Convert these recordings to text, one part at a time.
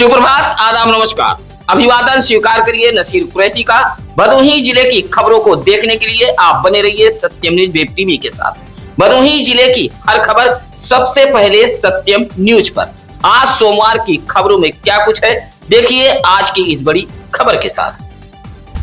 सुप्रभात, आदाब, नमस्कार, अभिवादन स्वीकार करिए नसीर कुरैशी का। भदोही जिले की खबरों को देखने के लिए आप बने रहिए सत्यम न्यूज वेब टीवी के साथ। भदोही जिले की हर खबर सबसे पहले सत्यम न्यूज पर। आज सोमवार की खबरों में क्या कुछ है, देखिए आज की इस बड़ी खबर के साथ।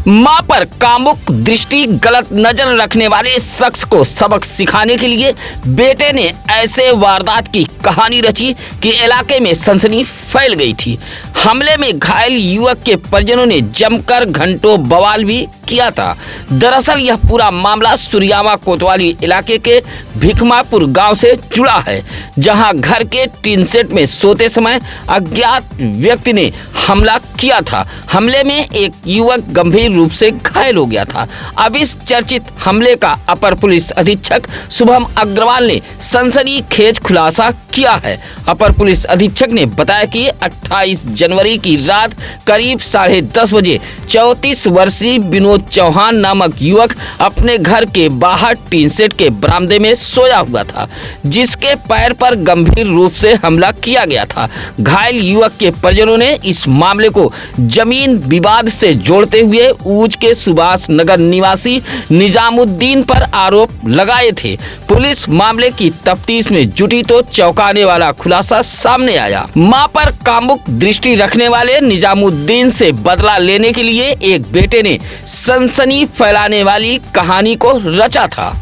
मां पर कामुक दृष्टि गलत नजर रखने वाले शख्स को सबक सिखाने के लिए बेटे ने ऐसे वारदात की कहानी रची कि इलाके में सनसनी फैल गई थी। हमले में घायल युवक के परिजनों ने जमकर घंटों बवाल भी किया था। दरअसल यह पूरा मामला सुरियामा कोतवाली इलाके के भिखमापुर गांव से जुड़ा है, जहां घर के टीन सेट में सोते समय अज्ञात व्यक्ति ने हमला किया था। हमले में एक युवक गंभीर रूप से घायल हो गया था। अब इस चर्चित हमले का अपर पुलिस अधीक्षक शुभम अग्रवाल ने सनसनीखेज खुलासा किया है। अपर पुलिस अधीक्षक ने बताया कि 28 जनवरी की रात करीब 10:30 बजे 34 वर्षीय विनोद चौहान नामक युवक अपने घर के बाहर टीन सेट के बरामदे में सोया हुआ था, जिसके पैर पर गंभीर रूप से हमला किया गया था। घायल युवक के परिजनों ने इस मामले को जमीन विवाद से जोड़ते हुए ऊज के सुभाष नगर निवासी निजामुद्दीन पर आरोप लगाए थे। पुलिस मामले की तफ्तीश में जुटी तो चौंकाने वाला खुलासा सामने आया। मां पर कामुक दृष्टि रखने वाले निजामुद्दीन से बदला लेने के लिए एक बेटे ने सनसनी फैलाने वाली कहानी को रचा था।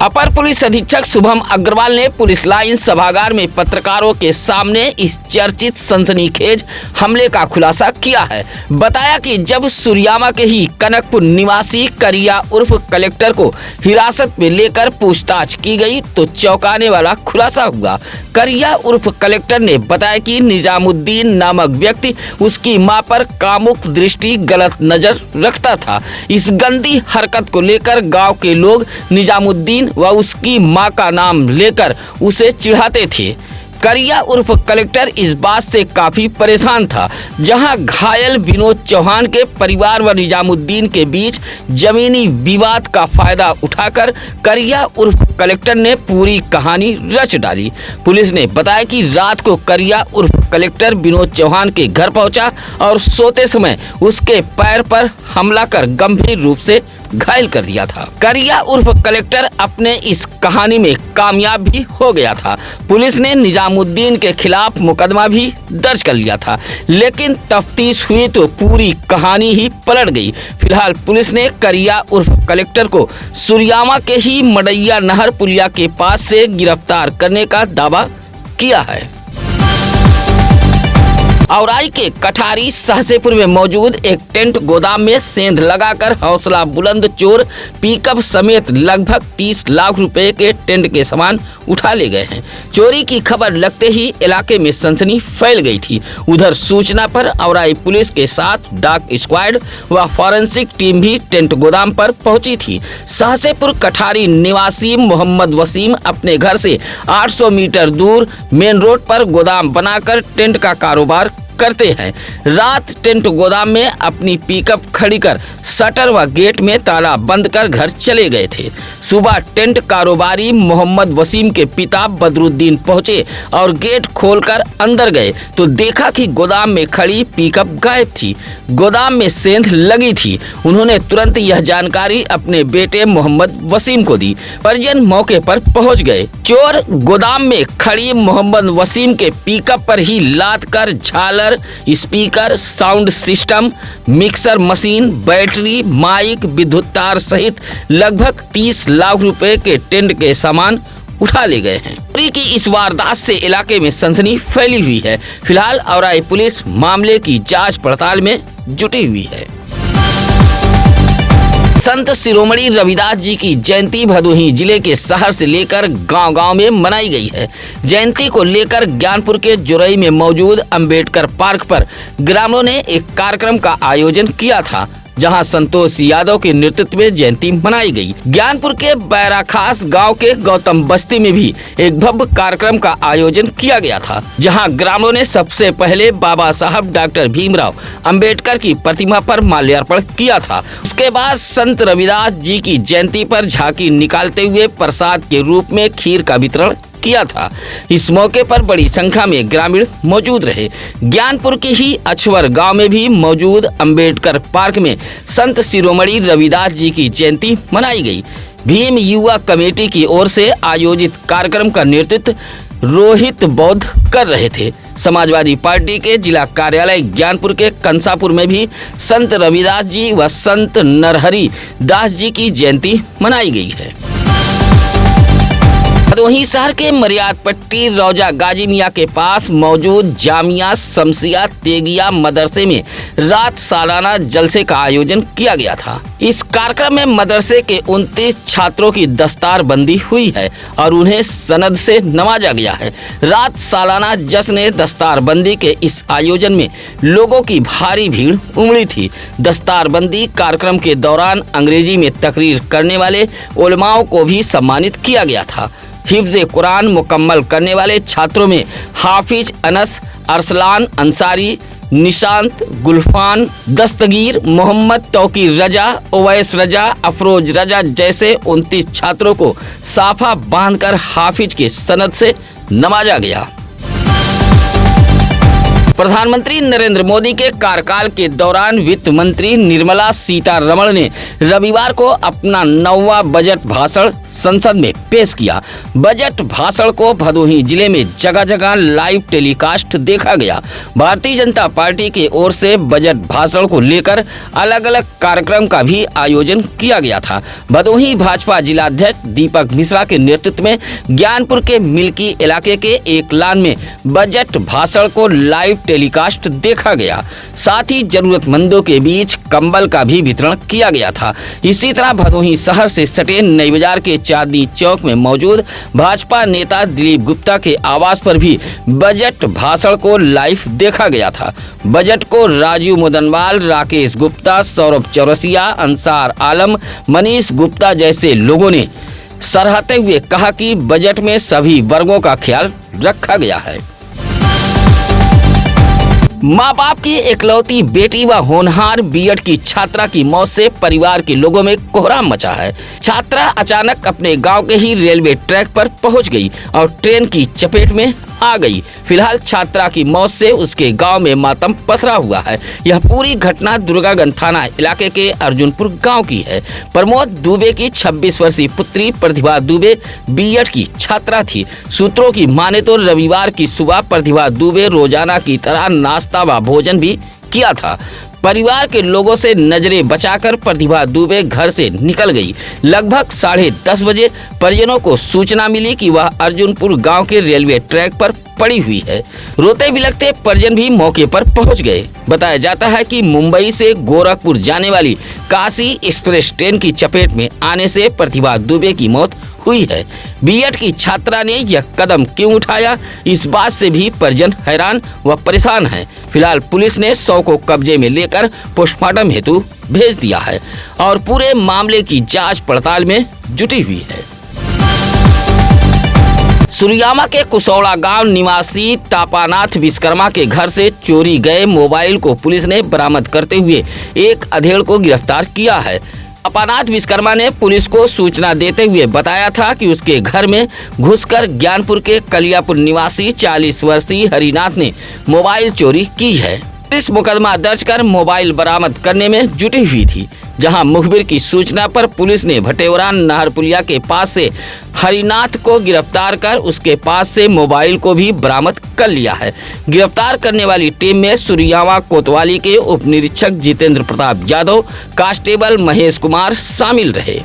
अपर पुलिस अधीक्षक शुभम अग्रवाल ने पुलिस लाइन सभागार में पत्रकारों के सामने इस चर्चित सनसनीखेज हमले का खुलासा किया है। बताया कि जब सुरियामा के ही कनकपुर निवासी करिया उर्फ कलेक्टर को हिरासत में लेकर पूछताछ की गई तो चौंकाने वाला खुलासा हुआ। करिया उर्फ कलेक्टर ने बताया कि निजामुद्दीन नामक व्यक्ति उसकी मां पर कामुक दृष्टि गलत नजर रखता था। इस गंदी हरकत को लेकर गांव के लोग निजामुद्दीन व उसकी मां का नाम लेकर उसे चिढ़ाते थे। करिया उर्फ कलेक्टर इस बात से काफी परेशान था, जहां घायल विनोद चौहान के परिवार व निजामुद्दीन के बीच जमीनी विवाद का फायदा उठाकर करिया उर्फ कलेक्टर ने पूरी कहानी रच डाली। पुलिस ने बताया कि रात को करिया उर्फ कलेक्टर विनोद चौहान के घर पहुंचा और सोते समय उसके पैर पर हमला कर गंभीर रूप से घायल कर दिया था। करिया उर्फ कलेक्टर अपने इस कहानी में कामयाब भी हो गया था। पुलिस ने निजामुद्दीन के खिलाफ मुकदमा भी दर्ज कर लिया था, लेकिन तफ्तीश हुई तो पूरी कहानी ही पलट गई। फिलहाल पुलिस ने करिया उर्फ कलेक्टर को सुरियामा के ही मडैया नहर पुलिया के पास से गिरफ्तार करने का दावा किया है। औराई के कठारी सहसेपुर में मौजूद एक टेंट गोदाम में सेंध लगाकर हौसला बुलंद चोर पिकअप समेत लगभग 30 लाख रुपए के टेंट के सामान उठा ले गए हैं। चोरी की खबर लगते ही इलाके में सनसनी फैल गई थी। उधर सूचना पर औराई पुलिस के साथ डाक स्क्वाड व फॉरेंसिक टीम भी टेंट गोदाम पर पहुंची थी। सहसेपुर कठारी निवासी मोहम्मद वसीम अपने घर से 800 मीटर दूर मेन रोड पर गोदाम बनाकर टेंट का कारोबार करते हैं। रात टेंट गोदाम में अपनी पिकअप खड़ी कर शटर व गेट में ताला बंद कर घर चले गए थे। सुबह टेंट कारोबारी मोहम्मद वसीम के पिता बदरुद्दीन पहुंचे और गेट खोलकर अंदर गए तो देखा कि गोदाम में खड़ी पिकअप गायब थी। गोदाम में सेंध लगी थी। उन्होंने तुरंत यह जानकारी अपने बेटे मोहम्मद वसीम को दी। परिजन मौके पर पहुंच गए। चोर गोदाम में खड़ी मोहम्मद वसीम के पिकअप पर ही लाद कर झालर, speaker, sound system, mixer machine, battery, mike, विद्युत तार सहित लगभग 30 लाख रुपए के टेंट के सामान उठा ले गए हैं। चोरी की इस वारदात से इलाके में सनसनी फैली हुई है। फिलहाल औराई पुलिस मामले की जांच पड़ताल में जुटी हुई है। संत शिरोमणि रविदास जी की जयंती भदोही जिले के शहर से लेकर गांव-गांव में मनाई गई है। जयंती को लेकर ज्ञानपुर के जुरई में मौजूद अंबेडकर पार्क पर ग्रामीणों ने एक कार्यक्रम का आयोजन किया था, जहां संतोष यादव के नेतृत्व में जयंती मनाई गई। ज्ञानपुर के बैराखास गांव के गौतम बस्ती में भी एक भव्य कार्यक्रम का आयोजन किया गया था, जहां ग्रामीणों ने सबसे पहले बाबा साहब डॉक्टर भीमराव अंबेडकर की प्रतिमा पर माल्यार्पण किया था। उसके बाद संत रविदास जी की जयंती पर झांकी निकालते हुए प्रसाद के रूप में खीर का वितरण किया था। इस मौके पर बड़ी संख्या में ग्रामीण मौजूद रहे। ज्ञानपुर के ही अछवर गांव में भी मौजूद अंबेडकर पार्क में संत शिरोमणि रविदास जी की जयंती मनाई गई। भीम युवा कमेटी की ओर से आयोजित कार्यक्रम का नेतृत्व रोहित बौद्ध कर रहे थे। समाजवादी पार्टी के जिला कार्यालय ज्ञानपुर के कंसापुर में भी संत रविदास जी व संत नरहरि दास जी की जयंती मनाई गई है। वहीं शहर के मरियाद पट्टी रौजा गाजी मियां के पास मौजूद जामिया शमसिया तेगिया मदरसे में रात सालाना जलसे का आयोजन किया गया था। इस कार्यक्रम में मदरसे के 29 छात्रों की दस्तारबंदी हुई है और उन्हें सनद से नवाजा गया है। रात सालाना जश्न दस्तारबंदी के इस आयोजन में लोगों की भारी भीड़ उमड़ी थी। दस्तारबंदी कार्यक्रम के दौरान अंग्रेजी में तकरीर करने वाले उलमाओं को भी सम्मानित किया गया था। हिफ्ज़ कुरान मुकम्मल करने वाले छात्रों में हाफिज अनस, अरसलान अंसारी, निशांत, गुलफान, दस्तगीर, मोहम्मद तौकीर रजा, ओवैस रजा, अफरोज रजा जैसे 29 छात्रों को साफा बांधकर हाफिज के सनद से नवाजा गया। प्रधानमंत्री नरेंद्र मोदी के कार्यकाल के दौरान वित्त मंत्री निर्मला सीतारमण ने रविवार को अपना 9वां बजट भाषण संसद में पेश किया। बजट भाषण को भदोही जिले में जगह जगह लाइव टेलीकास्ट देखा गया। भारतीय जनता पार्टी की ओर से बजट भाषण को लेकर अलग अलग कार्यक्रम का भी आयोजन किया गया था। भदोही भाजपा जिलाध्यक्ष दीपक मिश्रा के नेतृत्व में ज्ञानपुर के मिल्की इलाके के एक लान में बजट भाषण को लाइव टेलीकास्ट देखा गया। साथ ही जरूरतमंदों के बीच कंबल का भी वितरण किया गया था। इसी तरह भदोही शहर से सटे नई बाजार के चांदनी चौक में मौजूद भाजपा नेता दिलीप गुप्ता के आवास पर भी बजट भाषण को लाइव देखा गया था। बजट को राजीव मुदनवाल, राकेश गुप्ता, सौरभ चौरसिया, अंसार आलम, मनीष गुप्ता जैसे लोगों ने सराहते हुए कहा कि बजट में सभी वर्गों का ख्याल रखा गया है। माँ बाप की एकलौती बेटी व होनहार बीएड की छात्रा की मौत से परिवार के लोगों में कोहराम मचा है। छात्रा अचानक अपने गांव के ही रेलवे ट्रैक पर पहुंच गई और ट्रेन की चपेट में आ गई। फिलहाल छात्रा की मौत से उसके गांव में मातम पसरा हुआ है। यह पूरी घटना दुर्गागंज थाना इलाके के अर्जुनपुर गांव की है। प्रमोद दुबे की 26 वर्षीय पुत्री प्रतिभा दुबे बीएड की छात्रा थी। सूत्रों की माने तो रविवार की सुबह प्रतिभा दुबे रोजाना की तरह नाश्ता व भोजन भी किया था। परिवार के लोगों से नजरें बचाकर प्रतिभा दुबे घर से निकल गई। लगभग 10:30 बजे परिजनों को सूचना मिली कि वह अर्जुनपुर गांव के रेलवे ट्रैक पर पड़ी हुई है। रोते बिलखते परिजन भी मौके पर पहुंच गए। बताया जाता है कि मुंबई से गोरखपुर जाने वाली काशी एक्सप्रेस ट्रेन की चपेट में आने से प्रतिभा दुबे की मौत हुई है। बीएड की छात्रा ने यह कदम क्यों उठाया, इस बात से भी परिजन हैरान व परेशान है। फिलहाल पुलिस ने शव को कब्जे में लेकर पोस्टमार्टम हेतु भेज दिया है और पूरे मामले की जांच पड़ताल में जुटी हुई है। सुरियामा के कुसौड़ा गांव निवासी तापानाथ विश्वकर्मा के घर से चोरी गए मोबाइल को पुलिस ने बरामद करते हुए एक अधेड़ को गिरफ्तार किया है। तापानाथ विश्वकर्मा ने पुलिस को सूचना देते हुए बताया था कि उसके घर में घुसकर ज्ञानपुर के कलियापुर निवासी 40 वर्षीय हरिनाथ ने मोबाइल चोरी की है। पुलिस मुकदमा दर्ज कर मोबाइल बरामद करने में जुटी हुई थी। जहां मुखबिर की सूचना पर पुलिस ने भटेवरा नहर पुलिया के पास से हरिनाथ को गिरफ्तार कर उसके पास से मोबाइल को भी बरामद कर लिया है। गिरफ्तार करने वाली टीम में सुरियामा कोतवाली के उप निरीक्षक जितेंद्र प्रताप यादव, कांस्टेबल महेश कुमार शामिल रहे।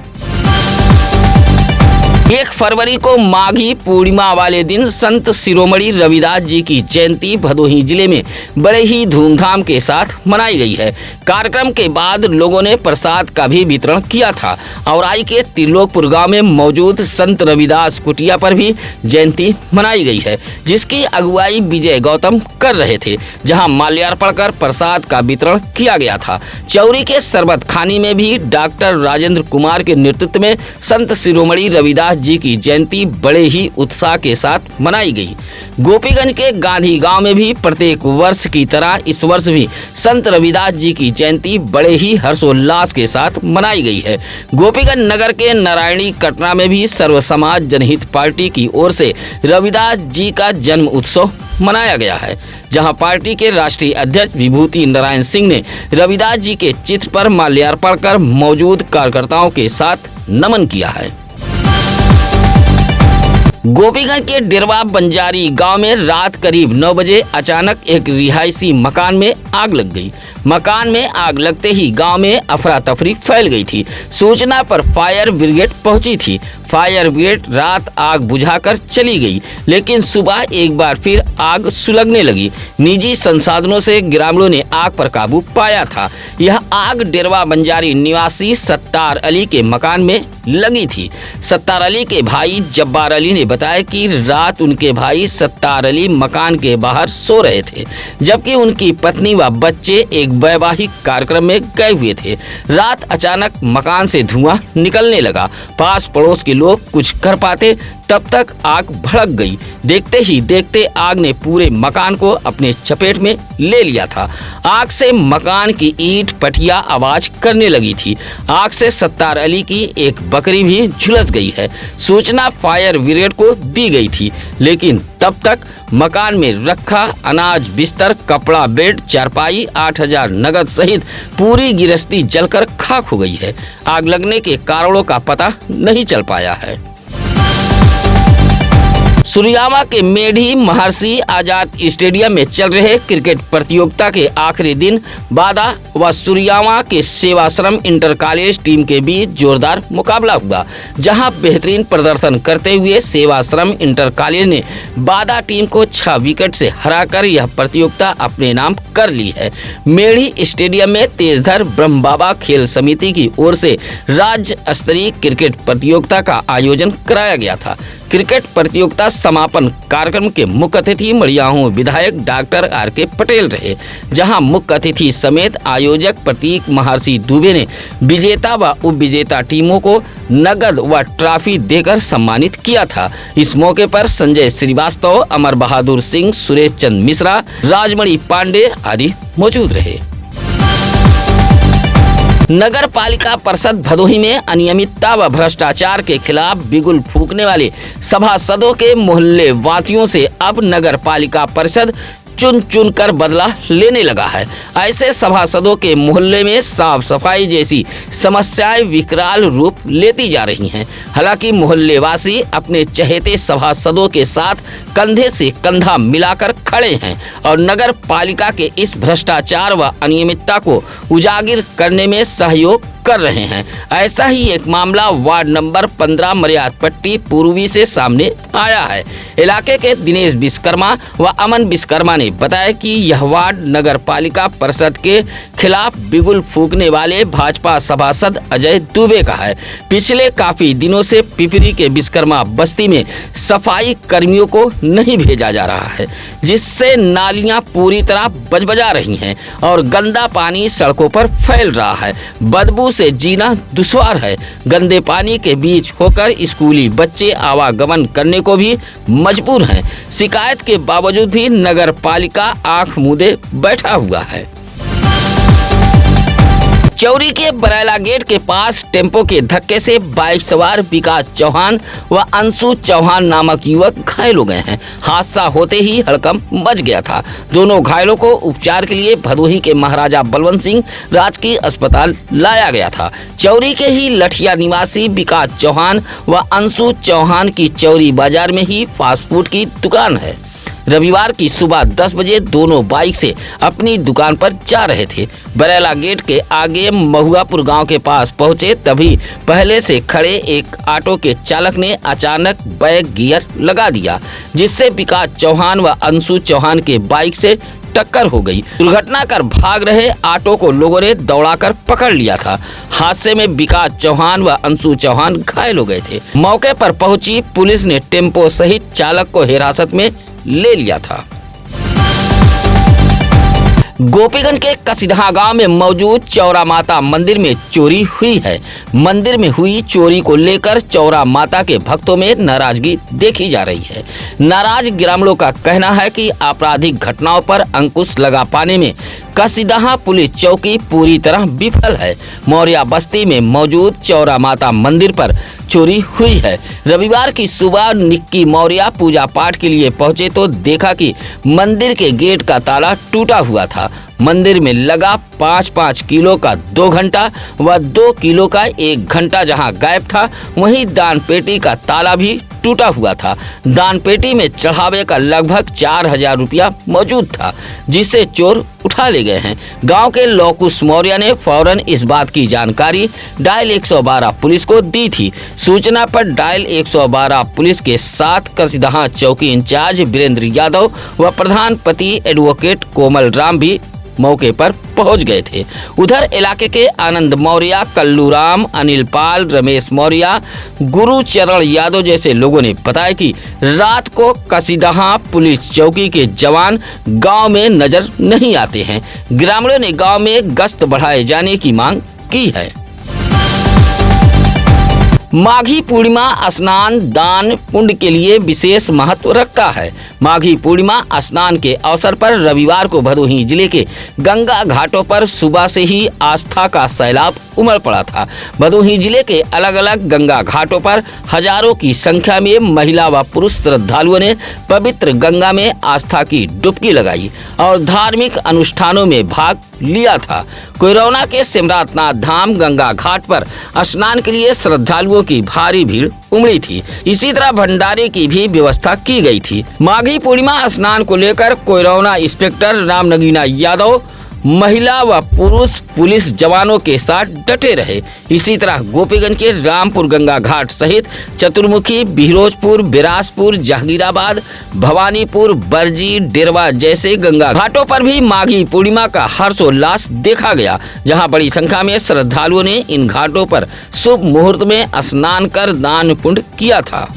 1 फरवरी को माघी पूर्णिमा वाले दिन संत शिरोमणि रविदास जी की जयंती भदोही जिले में बड़े ही धूमधाम के साथ मनाई गई है। कार्यक्रम के बाद लोगों ने प्रसाद का भी वितरण किया था। औराई के त्रिलोकपुर गांव में मौजूद संत रविदास कुटिया पर भी जयंती मनाई गई है, जिसकी अगुवाई विजय गौतम कर रहे थे। जहां माल्यार्पण कर प्रसाद का वितरण किया गया था। चौरी के सरबत खानी में भी डॉक्टर राजेंद्र कुमार के नेतृत्व में संत शिरोमणि रविदास जी की जयंती बड़े ही उत्साह के साथ मनाई गई। गोपीगंज के गांधी गांव में भी प्रत्येक वर्ष की तरह इस वर्ष भी संत रविदास जी की जयंती बड़े ही हर्षोल्लास के साथ मनाई गई है। गोपीगंज नगर के नारायणी कटरा में भी सर्व समाज जनहित पार्टी की ओर से रविदास जी का जन्म उत्सव मनाया गया है, जहां पार्टी के राष्ट्रीय अध्यक्ष विभूति नारायण सिंह ने रविदास जी के चित्र पर माल्यार्पण कर मौजूद कार्यकर्ताओं के साथ नमन किया है। गोपीगंज के डेरवा बंजारी गांव में रात करीब 9 बजे अचानक एक रिहायशी मकान में आग लग गई। मकान में आग लगते ही गांव में अफरा तफरी फैल गई थी। सूचना पर फायर ब्रिगेड पहुंची थी। फायर ब्रिगेड रात आग बुझाकर चली गई, लेकिन सुबह एक बार फिर आग सुलगने लगी। निजी संसाधनों से ग्रामीणों ने आग पर काबू पाया था। यह आग डेरवा बंजारी निवासी सत्तार अली के मकान में लगी थी। सत्तार अली के भाई जब्बार अली ने बताया कि रात उनके भाई सत्तार अली मकान के बाहर सो रहे थे, जबकि उनकी पत्नी व बच्चे एक वैवाहिक कार्यक्रम में गए हुए थे। रात अचानक मकान से धुआं निकलने लगा। पास पड़ोस के लोग कुछ कर पाते तब तक आग भड़क गई। देखते ही देखते आग ने पूरे मकान को अपने चपेट में ले लिया था। आग से मकान की ईंट पटिया आवाज करने लगी थी। आग से सत्तार अली की एक बकरी भी झुलस गई है। सूचना फायर ब्रिगेड को दी गई थी, लेकिन तब तक मकान में रखा अनाज, बिस्तर, कपड़ा, बेड, चारपाई, 8,000 नगद सहित पूरी गिरस्ती जलकर खाक हो गई है। आग लगने के कारणों का पता नहीं चल पाया है। सुरियामा के मेढ़ी महर्षि आजाद स्टेडियम में चल रहे क्रिकेट प्रतियोगिता के आखिरी दिन बादा व सुरियामा के सेवाश्रम इंटर कॉलेज टीम के बीच जोरदार मुकाबला हुआ, जहां बेहतरीन प्रदर्शन करते हुए सेवाश्रम इंटर कॉलेज ने बादा टीम को 6 विकेट से हराकर यह प्रतियोगिता अपने नाम कर ली है। मेढ़ी स्टेडियम में तेजधर ब्रह्म बाबा खेल समिति की ओर से राज्य स्तरीय क्रिकेट प्रतियोगिता का आयोजन कराया गया था। क्रिकेट प्रतियोगिता समापन कार्यक्रम के मुख्य अतिथि मड़ियाहू विधायक डॉक्टर R.K. पटेल रहे, जहां मुख्य अतिथि समेत आयोजक प्रतीक महर्षि दुबे ने विजेता व उप विजेता टीमों को नगद व ट्रॉफी देकर सम्मानित किया था। इस मौके पर संजय श्रीवास्तव, अमर बहादुर सिंह, सुरेश चंद्र मिश्रा, राजमणि पांडे आदि मौजूद रहे। नगर पालिका परिषद भदोही में अनियमितता व भ्रष्टाचार के खिलाफ बिगुल फूंकने वाले सभासदों के मोहल्ले वासियों से अब नगर पालिका परिषद चुन चुन कर बदला लेने लगा है। ऐसे सभासदों के मोहल्ले में साफ सफाई जैसी समस्याएं विकराल रूप लेती जा रही हैं। हालांकि मोहल्लेवासी अपने चहेते सभासदों के साथ कंधे से कंधा मिलाकर खड़े हैं और नगर पालिका के इस भ्रष्टाचार व अनियमितता को उजागर करने में सहयोग कर रहे हैं। ऐसा ही एक मामला वार्ड नंबर 15 मर्याद पट्टी पूर्वी से सामने आया है। इलाके के दिनेश विश्वकर्मा व अमन विश्वकर्मा ने बताया कि यह वार्ड नगर पालिका परिषद के खिलाफ बिगुल फूंकने वाले भाजपा सभासद अजय दुबे का है। पिछले काफी दिनों से पिपरी के विश्वकर्मा बस्ती में सफाई कर्मियों को नहीं भेजा जा रहा है, जिससे नालियां पूरी तरह बजबजा रही हैं और गंदा पानी सड़कों पर फैल रहा है। बदबू से जीना दुश्वार है। गंदे पानी के बीच होकर स्कूली बच्चे आवागमन करने को भी मजबूर हैं। शिकायत के बावजूद भी नगर पालिका आंख मूंदे बैठा हुआ है। चौरी के बरैला गेट के पास टेम्पो के धक्के से बाइक सवार विकास चौहान व अंशु चौहान नामक युवक घायल हो गए हैं। हादसा होते ही हड़कंप मच गया था। दोनों घायलों को उपचार के लिए भदोही के महाराजा बलवंत सिंह राजकीय अस्पताल लाया गया था। चौरी के ही लठिया निवासी विकास चौहान व अंशु चौहान की चौरी बाजार में ही फास्ट फूड की दुकान है। रविवार की सुबह 10 बजे दोनों बाइक से अपनी दुकान पर जा रहे थे। बरैला गेट के आगे महुआपुर गांव के पास पहुंचे तभी पहले से खड़े एक ऑटो के चालक ने अचानक बैक गियर लगा दिया, जिससे विकास चौहान व अंशु चौहान के बाइक से टक्कर हो गई। दुर्घटना कर भाग रहे ऑटो को लोगों ने दौड़ाकर पकड़ लिया था। हादसे में विकास चौहान व अंशु चौहान घायल हो गए थे। मौके पर पहुंची पुलिस ने टेम्पो सहित चालक को हिरासत में ले लिया था। गोपीगंज के कसिधा गांव में मौजूद चौरा माता मंदिर में चोरी हुई है। मंदिर में हुई चोरी को लेकर चौरा माता के भक्तों में नाराजगी देखी जा रही है। नाराज ग्रामीणों का कहना है कि आपराधिक घटनाओं पर अंकुश लगा पाने में कसिधा पुलिस चौकी पूरी तरह विफल है। मौर्या बस्ती में मौजूद चौरा माता मंदिर पर चोरी हुई है। रविवार की सुबह निक्की मौर्या पूजा पाठ के लिए पहुंचे तो देखा कि मंदिर के गेट का ताला टूटा हुआ था। मंदिर में लगा 5-5 किलो का 2 घंटा व 2 किलो का 1 घंटा जहां गायब था, वहीं दान पेटी का ताला भी टूटा हुआ था। दान पेटी में चढ़ावे का लगभग 4,000 रुपया मौजूद था, जिसे चोर उठा ले गए हैं। गांव के लोकुश मौर्या ने फौरन इस बात की जानकारी डायल 112 पुलिस को दी थी। सूचना पर डायल 112 पुलिस के साथ कसिधा चौकी इंचार्ज वीरेंद्र यादव व प्रधान पति एडवोकेट कोमल राम भी मौके पर पहुंच गए थे। उधर इलाके के आनंद मौर्या, कल्लू राम, अनिल पाल, रमेश मौर्या, गुरुचरण यादव जैसे लोगों ने बताया कि रात को कसिधा पुलिस चौकी के जवान गांव में नजर नहीं आते हैं। ग्रामीणों ने गांव में गश्त बढ़ाए जाने की मांग की है। माघी पूर्णिमा स्नान दान पुण्य के लिए विशेष महत्व रखता है। माघी पूर्णिमा स्नान के अवसर पर रविवार को भदोही जिले के गंगा घाटों पर सुबह से ही आस्था का सैलाब उमड़ पड़ा था। भदोही जिले के अलग अलग गंगा घाटों पर हजारों की संख्या में महिला व पुरुष श्रद्धालुओं ने पवित्र गंगा में आस्था की डुबकी लगाई और धार्मिक अनुष्ठानों में भाग लिया था। कोयरौना के सिमरातनाथ धाम गंगा घाट पर स्नान के लिए श्रद्धालुओं की भारी भीड़ उमड़ी थी। इसी तरह भंडारे की भी व्यवस्था की गई थी। माघी पूर्णिमा स्नान को लेकर कोयरौना इंस्पेक्टर रामनगीना यादव महिला व पुरुष पुलिस जवानों के साथ डटे रहे। इसी तरह गोपीगंज के रामपुर गंगा घाट सहित चतुर्मुखी, बिहरोजपुर, बिरासपुर, जहांगीराबाद, भवानीपुर, बरजी, डेरवा जैसे गंगा घाटों पर भी माघी पूर्णिमा का हर्षोल्लास देखा गया, जहां बड़ी संख्या में श्रद्धालुओं ने इन घाटों पर शुभ मुहूर्त में स्नान कर दान पुण्य किया था।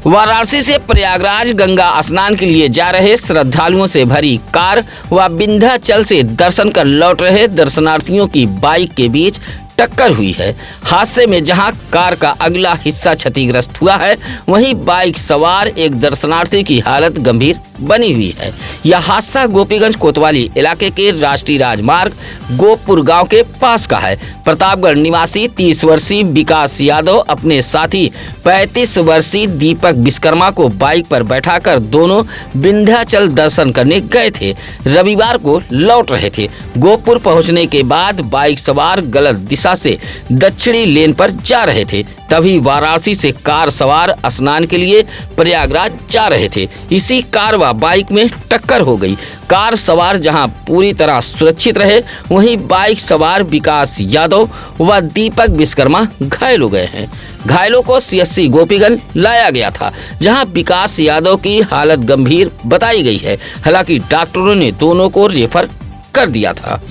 वाराणसी से प्रयागराज गंगा स्नान के लिए जा रहे श्रद्धालुओं से भरी कार व विंध्याचल से दर्शन कर लौट रहे दर्शनार्थियों की बाइक के बीच टक्कर हुई है। हादसे में जहां कार का अगला हिस्सा क्षतिग्रस्त हुआ है, वहीं बाइक सवार एक दर्शनार्थी की हालत गंभीर बनी हुई है। यह हादसा गोपीगंज कोतवाली इलाके के राष्ट्रीय राजमार्ग गोपुर गांव के पास का है। प्रतापगढ़ निवासी 30 वर्षीय विकास यादव अपने साथी 35 वर्षीय दीपक विश्वकर्मा को बाइक पर बैठाकर दोनों विंध्याचल दर्शन करने गए थे। रविवार को लौट रहे थे। गोपुर पहुंचने के बाद बाइक सवार गलत दिशा से दक्षिणी लेन पर जा रहे थे। तभी वाराणसी से कार सवार स्नान के लिए प्रयागराज जा रहे थे। इसी कार व बाइक में टक्कर हो गई। कार सवार जहां पूरी तरह सुरक्षित रहे, वहीं बाइक सवार विकास यादव व दीपक विश्वकर्मा घायल हो गए हैं। घायलों को सीएससी गोपीगंज लाया गया था, जहां विकास यादव की हालत गंभीर बताई गई है। हालांकि डॉक्टरों ने दोनों को रेफर कर दिया था।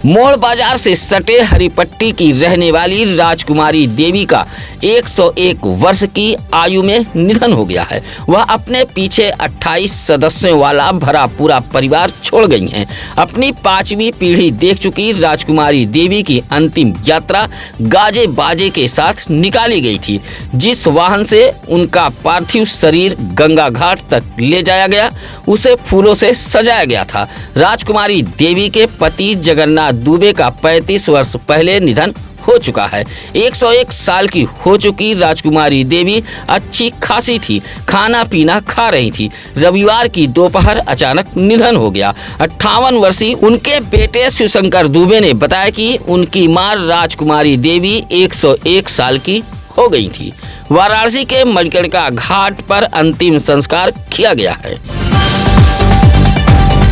मोड़ बाजार से सटे हरिपट्टी की रहने वाली राजकुमारी देवी का 101 वर्ष की आयु में निधन हो गया है। वह अपने पीछे 28 सदस्यों वाला भरा पूरा परिवार छोड़ गई हैं। अपनी 5वीं पीढ़ी देख चुकी राजकुमारी देवी की अंतिम यात्रा गाजे बाजे के साथ निकाली गई थी। जिस वाहन से उनका पार्थिव शरीर गंगा घाट तक ले जाया गया, उसे फूलों से सजाया गया था। राजकुमारी देवी के पति जगन्नाथ दुबे का 35 वर्ष पहले निधन हो चुका है। 101 साल की हो चुकी राजकुमारी देवी अच्छी खासी थी, खाना पीना खा रही थी। रविवार की दोपहर अचानक निधन हो गया। 58 वर्षीय उनके बेटे शिवशंकर दुबे ने बताया कि उनकी मां राजकुमारी देवी 101 साल की हो गई थी। वाराणसी के मणिकर्णिका घाट पर अंतिम संस्कार किया गया है।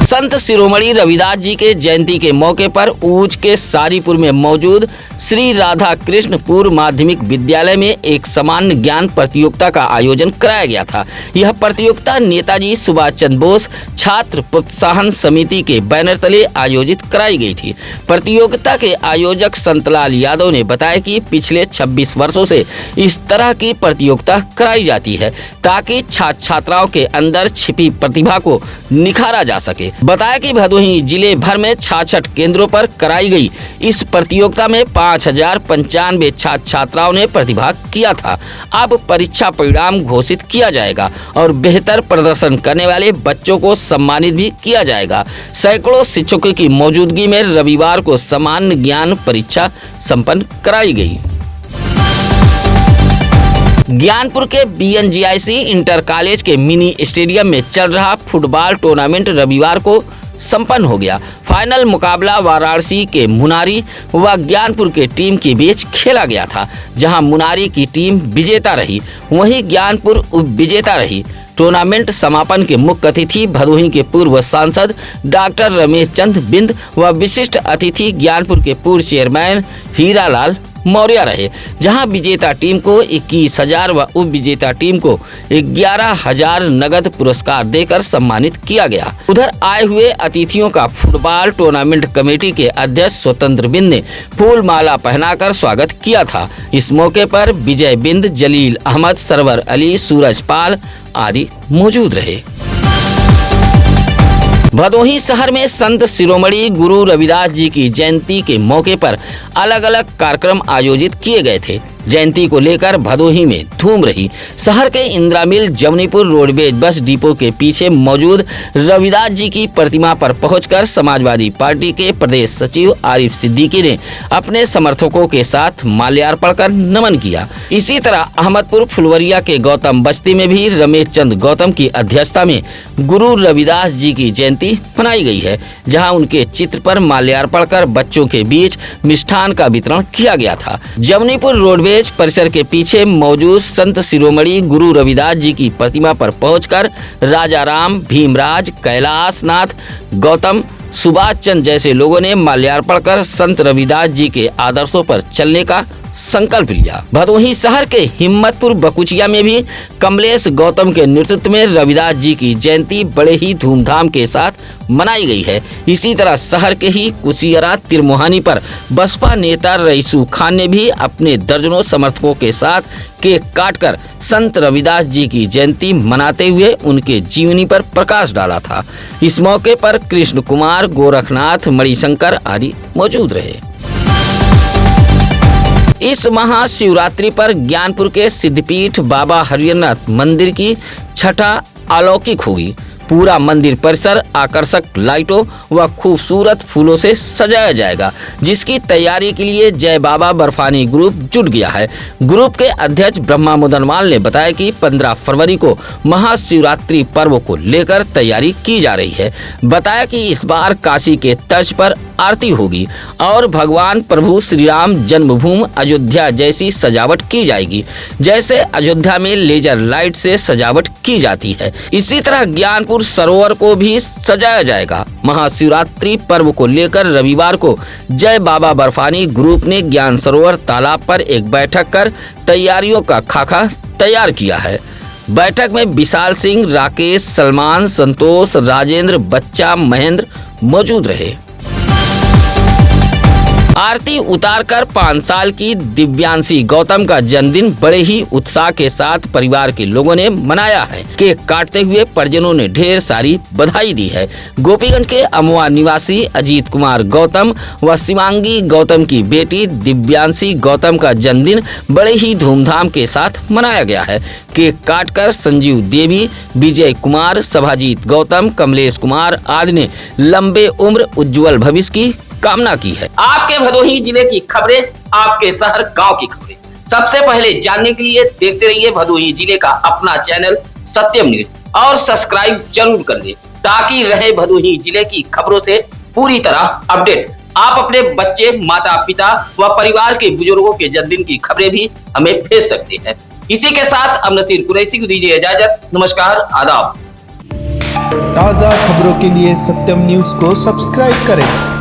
संत शिरोमणि रविदास जी के जयंती के मौके पर ऊंच के सारीपुर में मौजूद श्री राधा कृष्ण पूर्व माध्यमिक विद्यालय में एक सामान्य ज्ञान प्रतियोगिता का आयोजन कराया गया था। यह प्रतियोगिता नेताजी सुभाष चंद्र बोस छात्र प्रोत्साहन समिति के बैनर तले आयोजित कराई गई थी। प्रतियोगिता के आयोजक संतलाल यादव ने बताया कि पिछले 26 वर्षों से इस तरह की प्रतियोगिता कराई जाती है ताकि छात्र छात्राओं के अंदर छिपी प्रतिभा को निखारा जा सके। बताया कि भदोही जिले भर में 66 केंद्रों पर कराई गई इस प्रतियोगिता में 5095 छात्र छात्राओं ने प्रतिभाग किया था। अब परीक्षा परिणाम घोषित किया जाएगा और बेहतर प्रदर्शन करने वाले बच्चों को सम्मानित भी किया जाएगा। सैकड़ों शिक्षकों की मौजूदगी में रविवार को सामान्य ज्ञान परीक्षा संपन्न कराई गई। ज्ञानपुर के BNGIC इंटर कॉलेज के मिनी स्टेडियम में चल रहा फुटबॉल टूर्नामेंट रविवार को संपन्न हो गया। फाइनल मुकाबला वाराणसी के मुनारी व ज्ञानपुर के टीम के बीच खेला गया था, जहां मुनारी की टीम विजेता रही, वहीं ज्ञानपुर उप विजेता रही। टूर्नामेंट समापन के मुख्य अतिथि भदोही के पूर्व सांसद डॉक्टर रमेश चंद्र बिंद व विशिष्ट अतिथि ज्ञानपुर के पूर्व चेयरमैन हीरालाल मौर्य रहे, जहां विजेता टीम को 21,000 व उप विजेता टीम को 11,000 नगद पुरस्कार देकर सम्मानित किया गया। उधर आए हुए अतिथियों का फुटबॉल टूर्नामेंट कमेटी के अध्यक्ष स्वतंत्र बिंद ने फूल माला पहनाकर स्वागत किया था। इस मौके पर विजय बिंद, जलील अहमद, सरवर अली, सूरज पाल आदि मौजूद रहे। भदोही शहर में संत शिरोमणि गुरु रविदास जी की जयंती के मौके पर अलग अलग कार्यक्रम आयोजित किए गए थे। जयंती को लेकर भदोही में धूम रही। शहर के इंदिरा मिल जमनीपुर रोडवेज बस डिपो के पीछे मौजूद रविदास जी की प्रतिमा पर पहुंचकर समाजवादी पार्टी के प्रदेश सचिव आरिफ सिद्दीकी ने अपने समर्थकों के साथ माल्यार्पण कर नमन किया। इसी तरह अहमदपुर फुलवरिया के गौतम बस्ती में भी रमेश चंद्र गौतम की अध्यक्षता में गुरु रविदास जी की जयंती मनाई गई है, जहां उनके चित्र पर माल्यार्पण कर बच्चों के बीच मिष्ठान का वितरण किया गया था। जमनीपुर रोडवेज परिसर के पीछे मौजूद संत शिरोमणि गुरु रविदास जी की प्रतिमा पर पहुंचकर राजाराम, भीमराज, कैलाश नाथ, गौतम, सुभाष चंद्र जैसे लोगों ने माल्यार्पण कर संत रविदास जी के आदर्शों पर चलने का संकल्प लिया। भदोही शहर के हिम्मतपुर बकुचिया में भी कमलेश गौतम के नेतृत्व में रविदास जी की जयंती बड़े ही धूमधाम के साथ मनाई गई है। इसी तरह शहर के ही कुशियरा तिरमोहानी पर बसपा नेता रईसू खान ने भी अपने दर्जनों समर्थकों के साथ केक काटकर संत रविदास जी की जयंती मनाते हुए उनके जीवनी पर प्रकाश डाला था। इस मौके पर कृष्ण कुमार, गोरखनाथ, मणिशंकर आदि मौजूद रहे। इस महाशिवरात्रि पर ज्ञानपुर के सिद्धपीठ बाबा हरिहरनाथ मंदिर की छठा अलौकिक होगी। पूरा मंदिर परिसर आकर्षक लाइटों व खूबसूरत फूलों से सजाया जाएगा, जिसकी तैयारी के लिए जय बाबा बर्फानी ग्रुप जुट गया है। ग्रुप के अध्यक्ष ब्रह्मा मुदनवाल ने बताया कि 15 फरवरी को महाशिवरात्रि पर्व को लेकर तैयारी की जा रही है। बताया कि इस बार काशी के तर्ज पर आरती होगी और भगवान प्रभु श्री राम जन्मभूमि अयोध्या जैसी सजावट की जाएगी, जैसे अयोध्या में लेजर लाइट से सजावट की जाती है। इसी तरह ज्ञानपुर सरोवर को भी सजाया जाएगा। महाशिवरात्रि पर्व को लेकर रविवार को जय बाबा बर्फानी ग्रुप ने ज्ञान सरोवर तालाब पर एक बैठक कर तैयारियों का खाका तैयार किया है। बैठक में विशाल सिंह, राकेश, सलमान, संतोष, राजेंद्र, बच्चा, महेंद्र मौजूद रहे। आरती उतारकर 5 साल की दिव्यांशी गौतम का जन्मदिन बड़े ही उत्साह के साथ परिवार के लोगों ने मनाया है। केक काटते हुए परिजनों ने ढेर सारी बधाई दी है। गोपीगंज के अमवा निवासी अजीत कुमार गौतम व शिवांगी गौतम की बेटी दिव्यांशी गौतम का जन्मदिन बड़े ही धूमधाम के साथ मनाया गया है। केक काटकर संजीव देवी, विजय कुमार, सभाजीत गौतम, कमलेश कुमार आदि ने लंबे उम्र उज्जवल भविष्य की कामना की है। आपके भदोही जिले की खबरें, आपके शहर गांव की खबरें सबसे पहले जानने के लिए देखते रहिए भदोही जिले का अपना चैनल सत्यम न्यूज और सब्सक्राइब जरूर कर ले, ताकि रहे भदोही जिले की खबरों से पूरी तरह अपडेट। आप अपने बच्चे, माता पिता व परिवार के बुजुर्गों के जन्मदिन की खबरें भी हमें भेज सकते हैं। इसी के साथ अब नसीर कुरैशी को दीजिए इजाजत। नमस्कार, आदाब। ताज़ा खबरों के लिए सत्यम न्यूज़ को सब्सक्राइब करें।